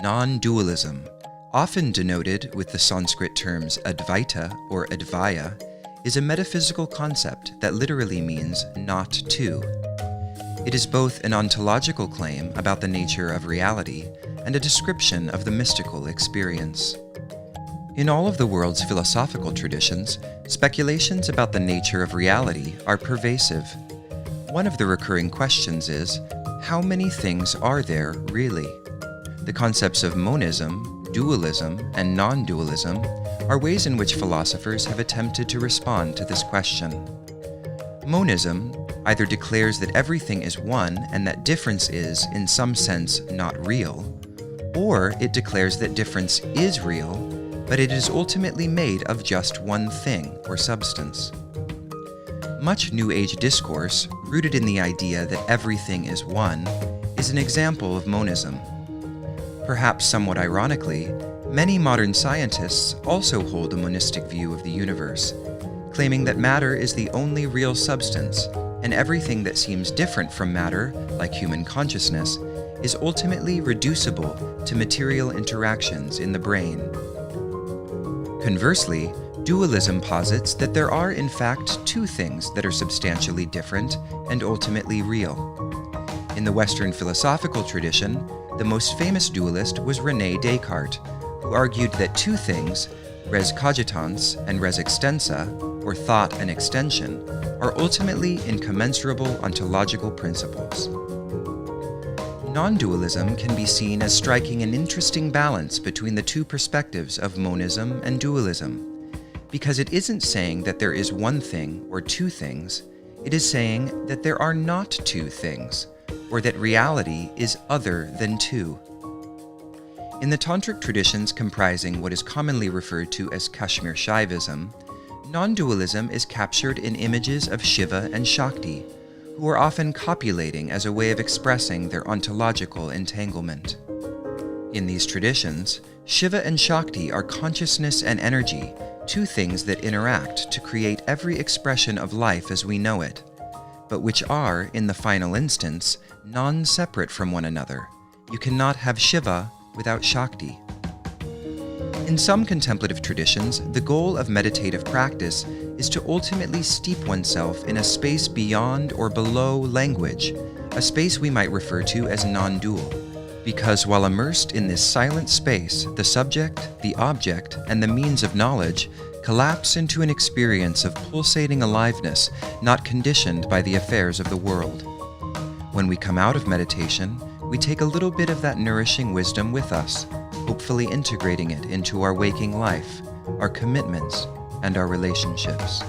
Non-dualism, often denoted with the Sanskrit terms Advaita or Advaya, is a metaphysical concept that literally means not two. It is both an ontological claim about the nature of reality and a description of the mystical experience. In all of the world's philosophical traditions, speculations about the nature of reality are pervasive. One of the recurring questions is, how many things are there really? The concepts of monism, dualism, and non-dualism are ways in which philosophers have attempted to respond to this question. Monism either declares that everything is one and that difference is, in some sense, not real, or it declares that difference is real, but it is ultimately made of just one thing or substance. Much New Age discourse, rooted in the idea that everything is one, is an example of monism. Perhaps somewhat ironically, many modern scientists also hold a monistic view of the universe, claiming that matter is the only real substance, and everything that seems different from matter, like human consciousness, is ultimately reducible to material interactions in the brain. Conversely, dualism posits that there are in fact two things that are substantially different and ultimately real. In the Western philosophical tradition, the most famous dualist was René Descartes, who argued that two things, res cogitans and res extensa, or thought and extension, are ultimately incommensurable ontological principles. Non-dualism can be seen as striking an interesting balance between the two perspectives of monism and dualism, because it isn't saying that there is one thing or two things, it is saying that there are not two things, or that reality is other than two. In the tantric traditions comprising what is commonly referred to as Kashmir Shaivism, non-dualism is captured in images of Shiva and Shakti, who are often copulating as a way of expressing their ontological entanglement. In these traditions, Shiva and Shakti are consciousness and energy, two things that interact to create every expression of life as we know it, but which are, in the final instance, non-separate from one another. You cannot have Shiva without Shakti. In some contemplative traditions, the goal of meditative practice is to ultimately steep oneself in a space beyond or below language, a space we might refer to as non-dual. Because while immersed in this silent space, the subject, the object, and the means of knowledge collapse into an experience of pulsating aliveness not conditioned by the affairs of the world. When we come out of meditation, we take a little bit of that nourishing wisdom with us, hopefully integrating it into our waking life, our commitments, and our relationships.